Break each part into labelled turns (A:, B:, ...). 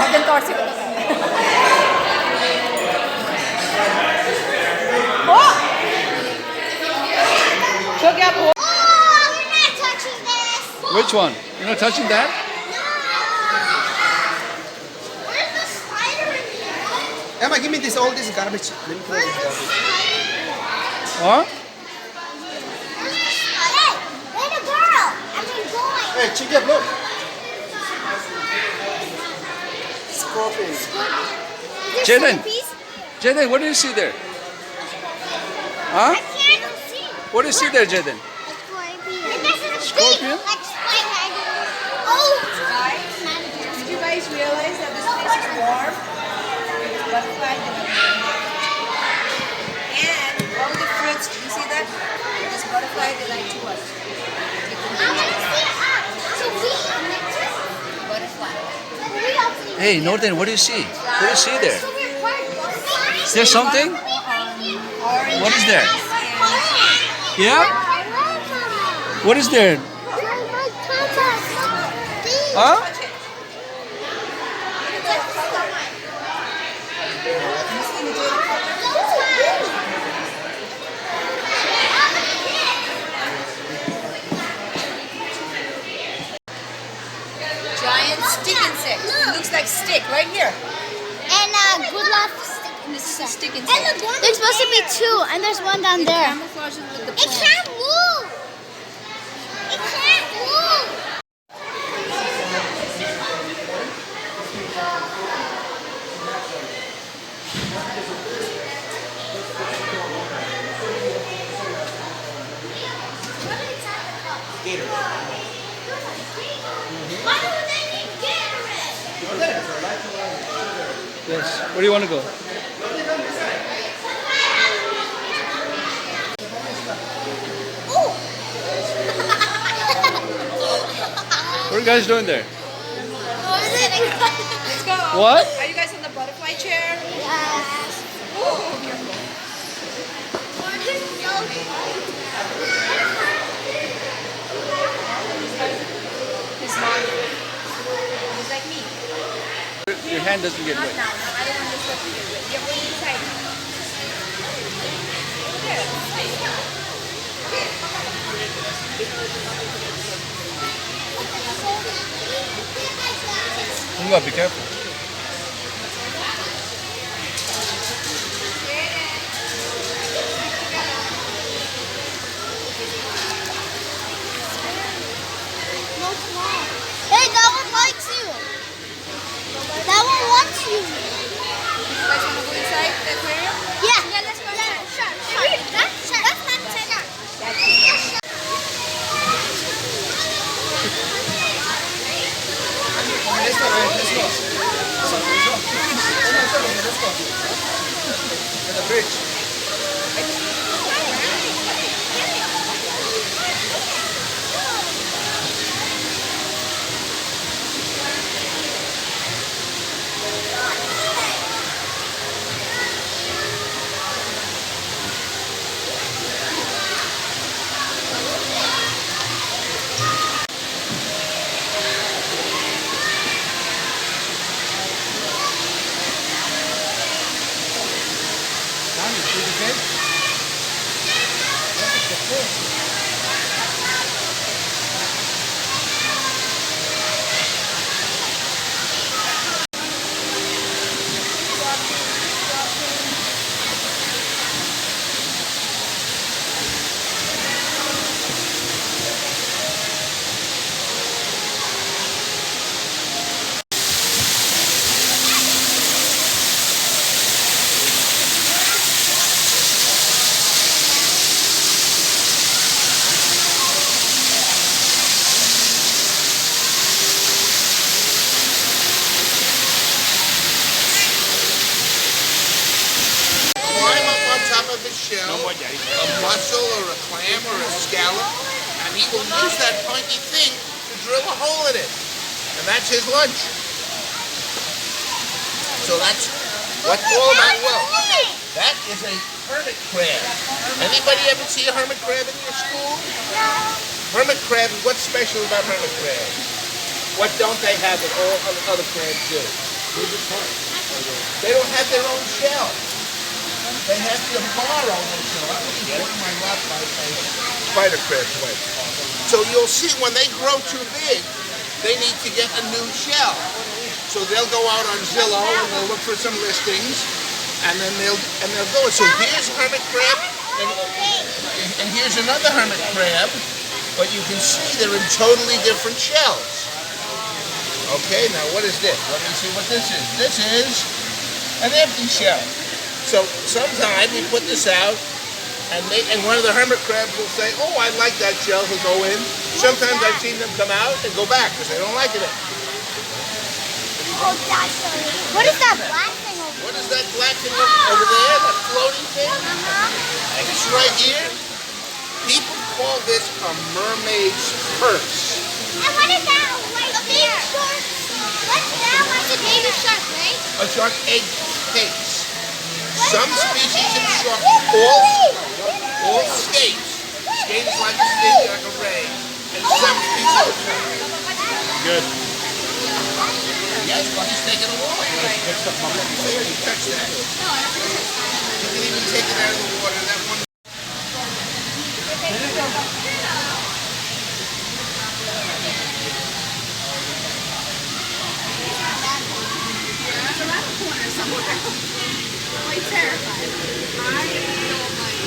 A: 완전 떨어지거든. 어? 저기야 뭐?
B: Oh, you're not touching this.
C: Which one? You're not touching that?
B: Where's the spider in here?
D: Emma, give me all this garbage. Let me throw
B: Where's
D: this
B: the
D: garbage.
B: spider?
C: What?
B: Where's the spider? Hey, little girl. I mean, boy.
D: Hey, chicken, look. Scorpion.
B: Is there
C: Jaden.
B: centipedes?
C: Jaden, what do you see there? Huh?
B: I can't see.
C: What do you see there, Jaden?
B: Scorpion. And this is a
C: Scorpion?
B: big, like spider. Oh.
A: Guys, did you guys realize that this place is warm? There's butterflies and all the fruits, you see that? This butterfly they like to what?
B: I want to see it up. So we
A: Butterfly.
C: Hey, Northern, what do you see? What do you see there?
B: So we're part.
C: Is there something?
A: Orange.
C: What is there? Yeah? What is there? Huh?
A: Giant stick insect. It looks like stick right here.
B: And good luck stick.
A: This is a stick
B: And
A: insect.
B: there's supposed to be two, and there's one down
A: It
B: there.
A: camouflages with the
B: It
A: plant.
B: can't move. It can't move. Why do they need Gatorade?
C: Yes. Where do you want to go? What are you guys doing there?
A: Let's go.
C: What?
A: Are you guys on the butterfly chair?
B: Yes.
A: Ooh, careful. His mom. He's like me.
C: Your hand doesn't get
A: Not
C: wet.
A: now. I don't want this stuff to get wet. Yeah, put it inside.
C: You gotta be careful.
B: Hey, that one likes you. That one wants you.
A: You guys want to go inside the aquarium?
B: Yeah.
A: Yeah, let's go inside.
B: That's not shark.
A: That's it.
D: Let's go. Let's go. To the bridge. Of the shell, a mussel or a clam or a scallop, and he will use that pointy thing to drill a hole in it. And that's his lunch. So that's what's all about well. That is a hermit crab. Anybody ever see a hermit crab in your school? Hermit crab, what's special about hermit crabs? What don't they have that all other crabs do? They don't have their own shell. They have to borrow their shell. I believe one of my left by a spider crab twice. So you'll see when they grow too big, they need to get a new shell. So they'll go out on Zillow and they'll look for some listings, and then they'll go. So here's hermit crab, and here's another hermit crab, but you can see they're in totally different shells. Okay, now what is this? Let me see what this is. This is an empty shell. So sometime we put this out, and one of the hermit crabs will say, "Oh, I like that shell," he'll go in. Sometimes I've seen them come out and go back because they don't like it.
B: Oh, that's so neat. What is that black thing over there?
D: What is that black thing over there? That floating thing? This right here? People call this a mermaid's purse.
B: And what is that right there? What's that? What's a baby shark, right?
D: A shark egg case. Some species of shark, all skates. Skates like a sting, like a ray. And some species of shark.
C: Good.
D: Yes, well, he's taking a walk. You touch that. You can even take it out of the water. That one.
A: Around the corner somewhere. I'm like terrified. I don't like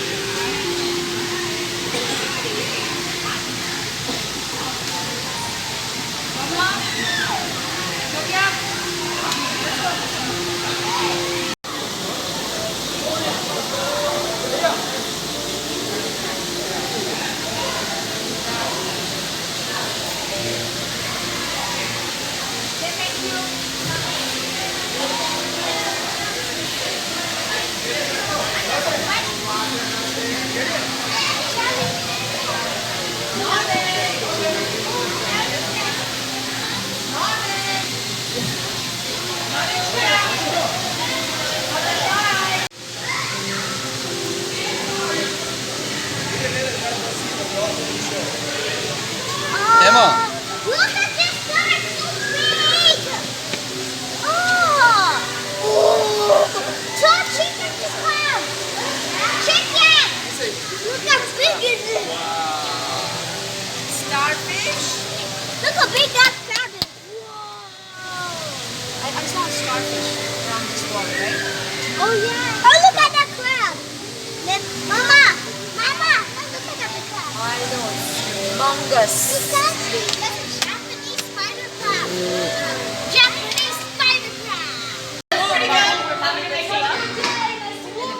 C: Emma.
B: Look at this guy, it's so big! Oh! Top chicken is clown! Chicken! Look how big is it!
A: starfish.
B: Look how big that crab is! Whoa!
A: I saw a starfish around this water, right?
B: Oh yeah! Oh, look at that crab! Mama! Mama! Look at that crab!
A: I know, it's humongous.
B: Exactly! That's a Japanese spider crab! Japanese spider crab!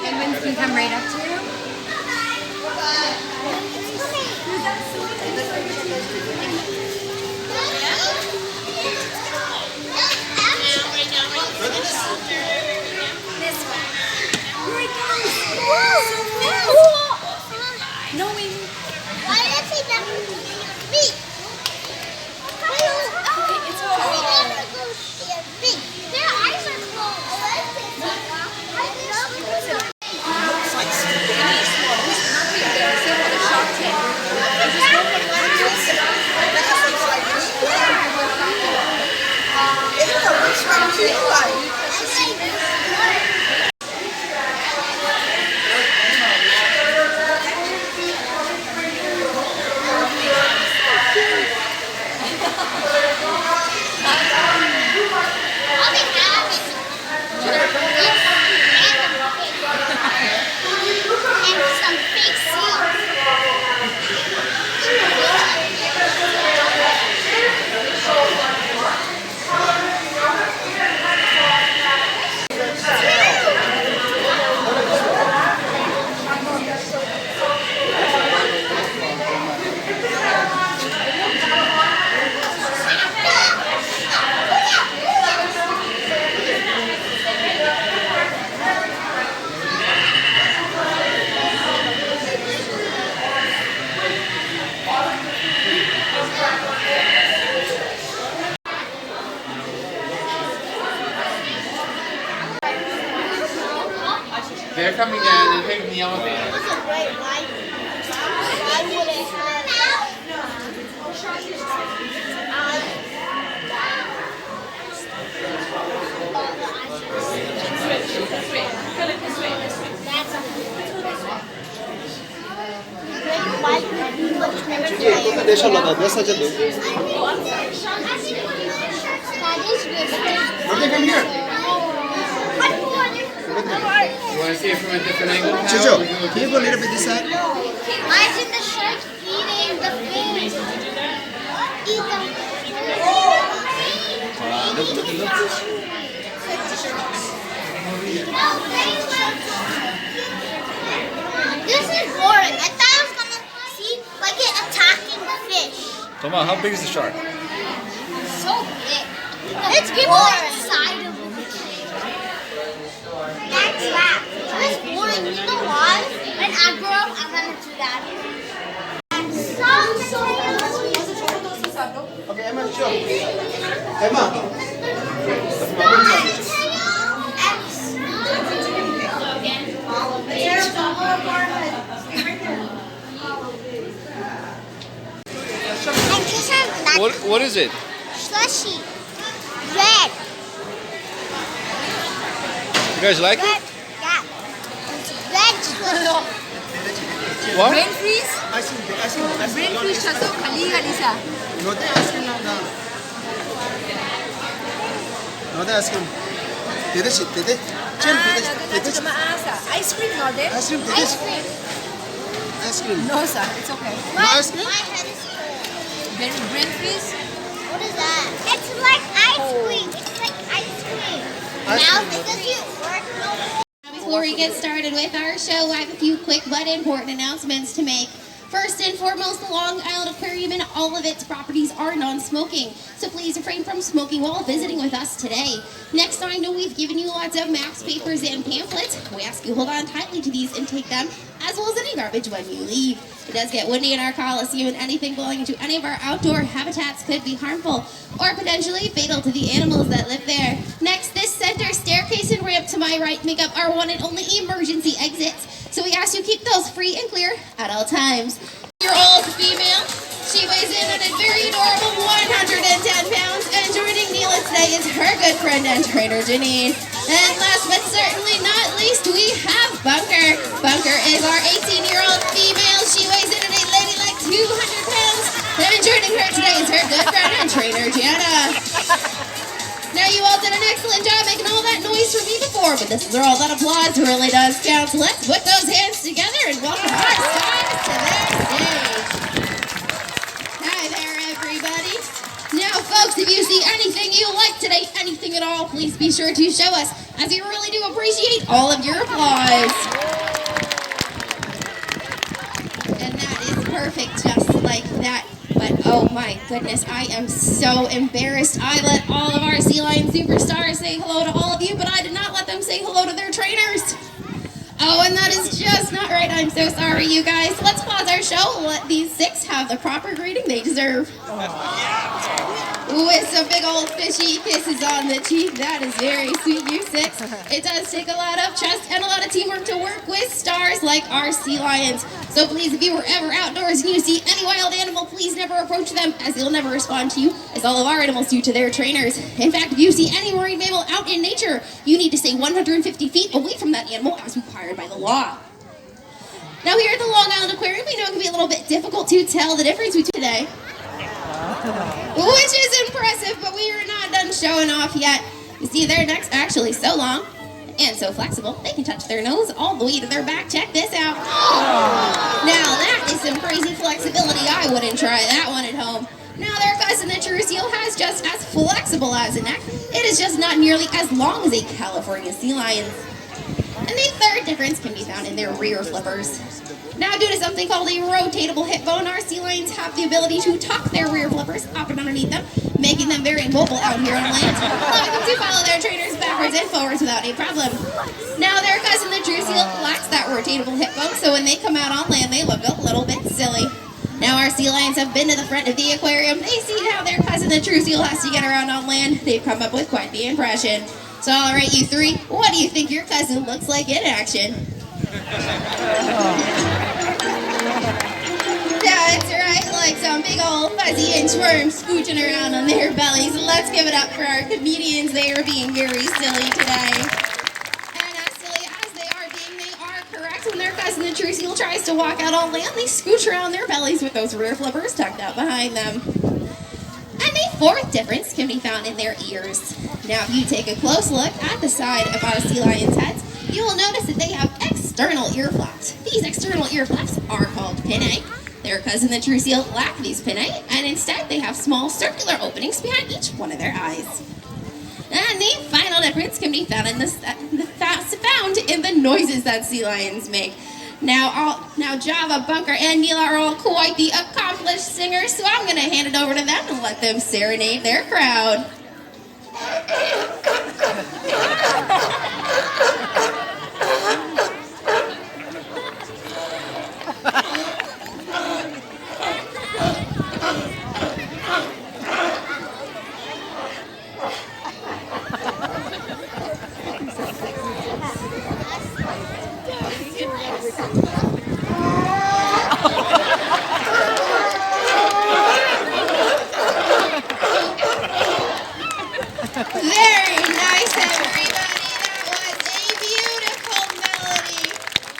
A: Penguins can come right up to you. Knowing.
B: Why does he never speak?
A: It's okay.
B: Their eyes are closed.
A: Looks like skinny swallows. Not big. They're still on the shark tank. There's just nobody else. That looks like this. Which one do you like?
C: They're coming down. They're taking the elevator.
B: Why would it have?
C: तो देशा लगा 10,000 लोग come here.
E: You want to see it from a different angle?
C: Chicho, can you go a little bit this side?
B: Why isn't the shark eating the fish? Eat them.
C: Look.
B: This is boring. I thought I was gonna see like it attacking the fish.
C: Come on, how big is the shark?
B: So big. It's people inside of it. That's that. It's boring. You know why? When I grow up, I'm gonna do that.
C: Okay, Emma, show. Emma. What is it?
B: Slushy. Red.
C: You guys like it?
B: Red. Yeah. It's red slushy.
C: What?
A: Brain freeze? Brain freeze siya, so kali-kali siya.
C: No, they ice cream now. No, they ice cream. Dede. Chen, dede.
A: Maasa. Ice cream, no, din?
C: Ice cream,
B: Ice cream.
C: Ice cream.
A: No, sir. It's okay.
C: No ice cream?
B: My head is full.
A: Brain freeze?
B: What is that? It's like ice cream. It's like ice cream.
C: Ice
B: Now
C: cream.
B: it doesn't work.
F: Before we get started with our show, I have a few quick but important announcements to make. First and foremost, the Long Island Aquarium and all of its properties are non-smoking, so please refrain from smoking while visiting with us today. Next, I know we've given you lots of max papers and pamphlets. We ask you hold on tightly to these and take them, as well as any garbage when you leave. It does get windy in our Coliseum, and anything belonging to any of our outdoor habitats could be harmful or potentially fatal to the animals that live there. Next, this center staircase and ramp to my right make up our one and only emergency exits, so we ask you keep those free and clear at all times. Year-old female, she weighs in at a very adorable 110 pounds, and joining Neela today is her good friend and trainer, Janine. And last but certainly not least, we have Bunker. Bunker is our 18-year-old female. She weighs in at a ladylike 200 pounds, and joining her today is her good friend and trainer, Jana. Now, you all did an excellent job making all that noise for me before, but this is where all that applause really does count. So let's put those hands together and welcome our stars to their stage. Hi there, everybody. Now, folks, if you see anything you like today, anything at all, please be sure to show us, as we really do appreciate all of your applause. And that is perfect, just like that. But oh my goodness, I am so embarrassed. I let all of our Sea Lion superstars say hello to all of you, but I did not let them say hello to their trainers. Oh, and that is just not right. I'm so sorry, you guys. Let's pause our show. Let these six have the proper greeting they deserve. With some big old fishy kisses on the cheek. That is very sweet, you six. It does take a lot of trust and a lot of teamwork to work with stars like our sea lions. So please, if you were ever outdoors and you see any wild animal, please never approach them, as they'll never respond to you, as all of our animals do to their trainers. In fact, if you see any marine mammal out in nature, you need to stay 150 feet away from that animal as required by the law. Now, here at the Long Island Aquarium, we know it can be a little bit difficult to tell the difference between today, which is impressive, but we are not done showing off yet. You see, their necks are actually so long and so flexible, they can touch their nose all the way to their back. Check this out. Now, that is some crazy flexibility. I wouldn't try that one at home. Now, their cousin, the true seal, has just as flexible as a neck. It is just not nearly as long as a California sea lion's. And the third difference can be found in their rear flippers. Now, due to something called a rotatable hip bone, our sea lions have the ability to tuck their rear flippers up and underneath them, making them very mobile out here on land, allowing them to follow their trainers backwards and forwards without a problem. Now, their cousin, the true seal, lacks that rotatable hip bone, so when they come out on land, they look a little bit silly. Now, our sea lions have been to the front of the aquarium. They see how their cousin, the true seal, has to get around on land. They've come up with quite the impression. So, all right, you three, what do you think your cousin looks like in action? That's right, like some big old fuzzy inchworms scooching around on their bellies. Let's give it up for our comedians. They are being very silly today. And as silly as they are being, they are correct. When their cousin, the the true seal tries to walk out on land, they scooch around their bellies with those rear flippers tucked up behind them. And the fourth difference can be found in their ears. Now, if you take a close look at the side of our sea lion's heads, you will notice that they have external ear flaps. These external ear flaps are called pinnae. Their cousin, the true seal, lack these pinnae, and instead they have small circular openings behind each one of their eyes. And the final difference can be found in the noises that sea lions make. Now Java, Bunker, and Neela are all quite the accomplished singers, so I'm going to hand it over to them and let them serenade their crowd. Very nice, everybody. That was a beautiful melody.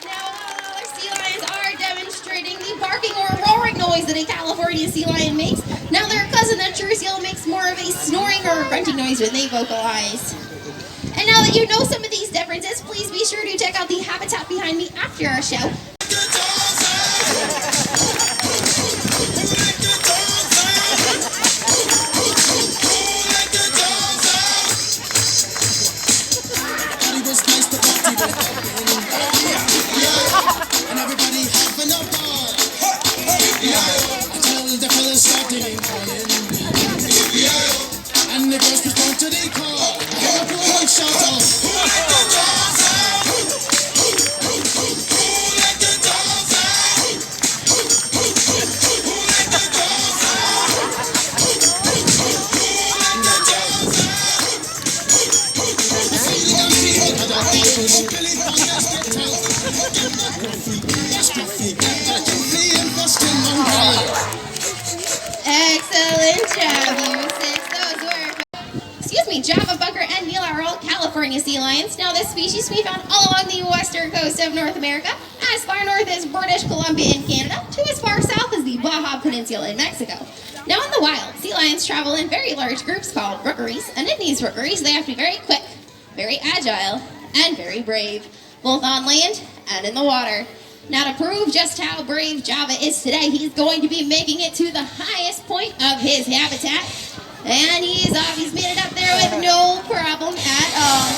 F: Now, while our sea lions are demonstrating the barking or roaring noise that a California sea lion makes, now their cousin, the true seal, makes more of a snoring or grunting noise when they vocalize. And now that you know some of these differences, please be sure to check out the habitat behind me after our show.
G: And the girls respond to the call. Everyone shout out. Who let the dogs out? Who let the dogs out? Who let the dogs out? Who let the dogs out? Billy Bongers get out. Give my coffee, that's coffee. That can be investing on right.
F: Excellent job, you six. Those were, excuse me, Java, Bunker, and Neela are all California sea lions. Now, this species can be found all along the western coast of North America, as far north as British Columbia in Canada, to as far south as the Baja Peninsula in Mexico. Now, in the wild, sea lions travel in very large groups called rookeries, and in these rookeries, they have to be very quick, very agile, and very brave, both on land and in the water. Now, to prove just how brave Java is today, he's going to be making it to the highest point of his habitat. And he's made it up there with no problem at all.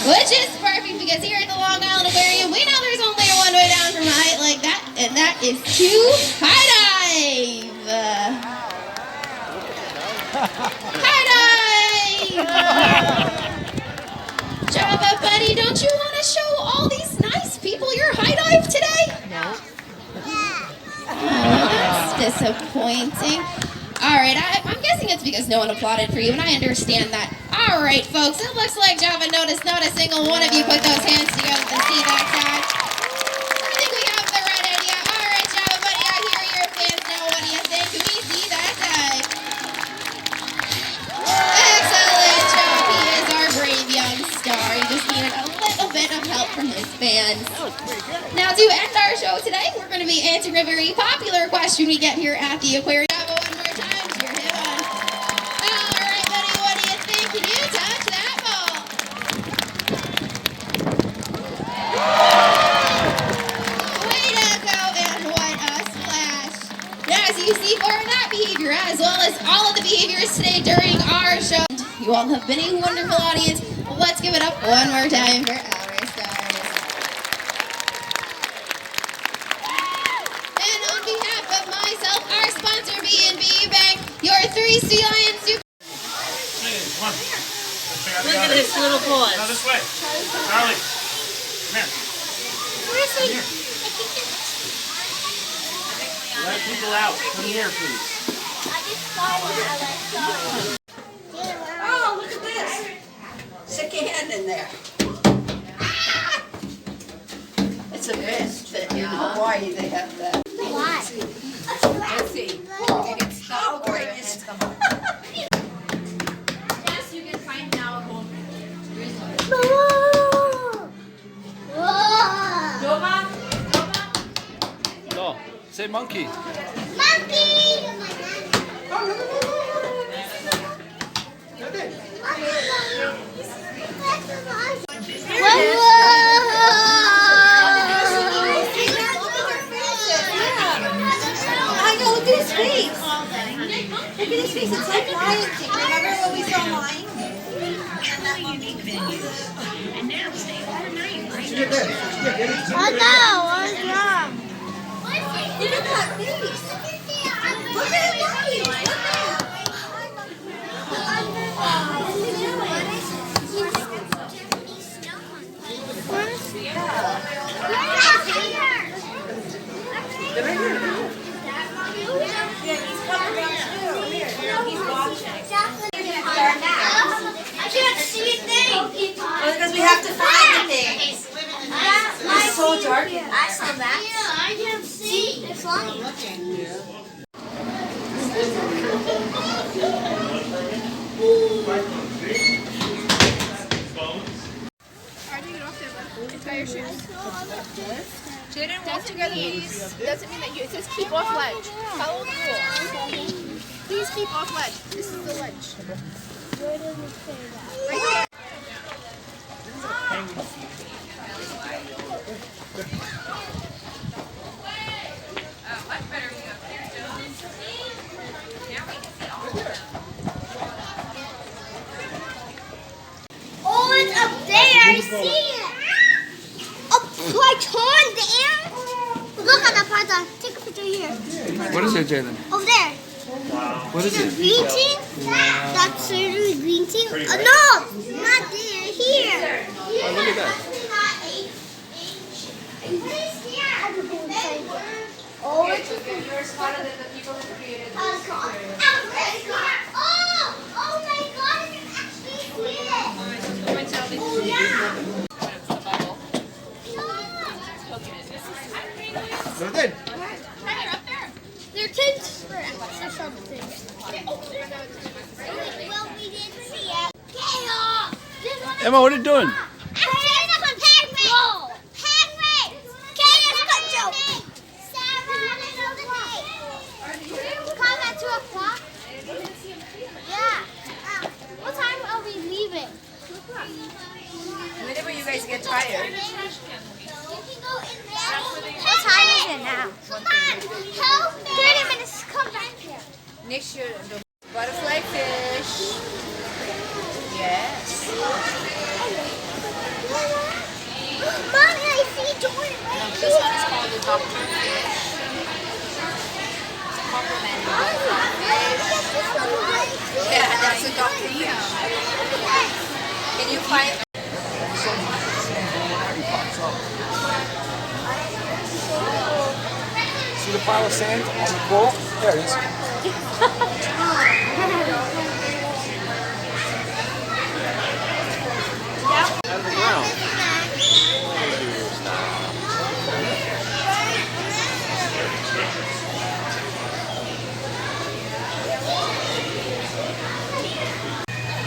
F: Which is perfect because here at the Long Island Aquarium, we know there's only one way down from a height like that, and that is to high dive. High dive! Java, buddy, don't you want to show all these nice people your high dive today? No. Oh, that's disappointing. All right, I'm guessing it's because no one applauded for you, and I understand that. All right, folks, it looks like Java noticed not a single one of you put those hands together to see that side. I think we have the right idea. All right, Java, buddy, I hear your fans now. What do you think? Can we see that side? Excellent job. He is our brave young star. He just needed a little bit of help from his fans. Now, to end our show today, we're going to be answering a very popular question we get here at the aquarium. One more time, cheer him on. All right, buddy, what do you think? Can you touch that ball? Way to go, and what a splash. Now, as you see more of that behavior, as well as all of the behaviors today during our show, you all have been a wonderful audience. Let's give it up one more time for our stars. And on behalf of myself, our sponsor, B&B Bank, your 3 sea lions super.
H: Look at his little paws.
C: Now this way. Charlie. Come here.
B: Where is he?
C: Let people out. Come here, please.
B: I just saw one. I let go.
A: Oh, look at this. Stick your hand in there. It's a vest that in Hawaii they have that.
B: Why?
A: Let's see. Oh, great.
F: Yes, you can find now.
B: Whoa.
F: Doma?
C: Say monkey.
B: Monkey!
A: I know, look at his face. Look at his face. It's like Lion King. Remember when we saw Lion King?
B: Oh no, what's wrong?
A: Look at that face. Look at his face.
B: I can't see a thing.
A: Well, because we have to find the things. It's so dark.
B: I saw that. Yeah, I can't see. It's lying.
I: It's got your shoes. Jaden, walk together, please. Doesn't mean that you. It says keep off ledge. Follow the rule. Please keep off ledge. This is the ledge. Right there.
B: Oh, it's up there. I see it. A python there. Look at the python. Take a picture here.
C: What is it, Jalen?
B: Over there.
C: What is it?
B: Green thing? That's a green thing? No, not there. Here.
C: Oh, look at that.
B: Oh, it's you're smarter than the people who created this. Oh my God! I can actually see it. Oh yeah.
C: No, good.
B: They're kids for something. Well, we didn't see it.
C: Emma, what are you doing?
B: What time are we leaving?
A: Whenever you guys get tired.
B: What time is it now? Come on, help me. 30 minutes, come back here.
A: Next year, the butterfly fish. Yes.
B: Mommy, I see Jordan right
A: This one is called the doctor fish. It's a compliment. Yeah, that's a doctor fish. Can you find?
C: See the pile of sand on the pole? There it is. Out of the ground.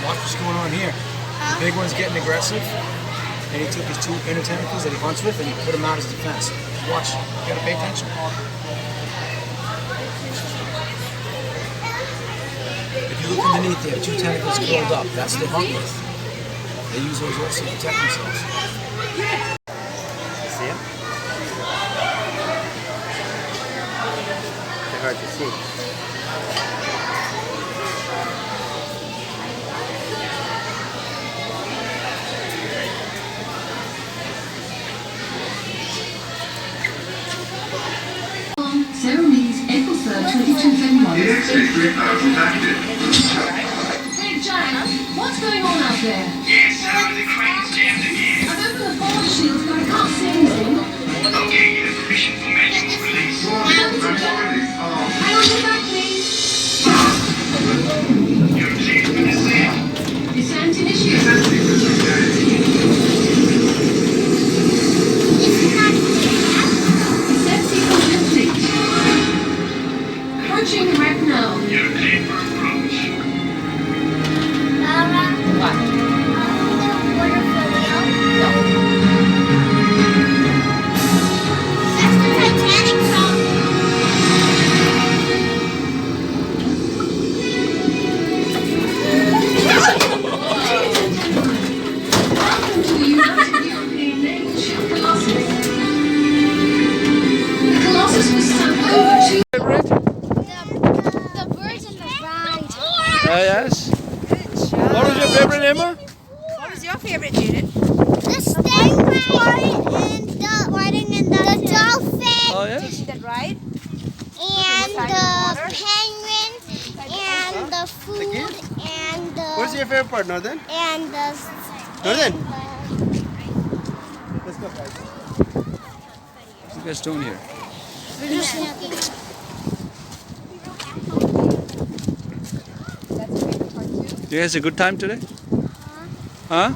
C: Watch what's going on here. The big one's getting aggressive, and he took his two inner tentacles that he hunts with, and he put them out as defense. Watch. You gotta pay attention. If you look underneath there, two tentacles curled up. That's what they hunt with. They use those also to protect themselves. See him? They're hard to see.
J: Ceremonies, April 3rd, 2021. Hey, Jack, what's going on out there?
G: Yes, the crane's jammed again.
J: I've opened the forward shields, but I can't see anything.
G: Okay, get a permission for manual release.
J: Hang on, come back, please.
G: You're clear for descent.
J: Descent initiated. Descent sequence complete. Approaching right now.
G: You're clear for approach.
B: Laura,
A: What?
B: wonderful.
E: favorite?
I: What was your favorite, Jaden?
B: The stingray and the dolphin
E: Oh,
I: Did you
E: yes?
I: see that ride?
B: and the penguin and the food and
E: What's
B: the
E: your favorite part, Northern?
B: and the
E: Northern?
B: and
E: Let's go, guys. What's you guys doing here?
B: the
E: You guys have a good time today? Huh?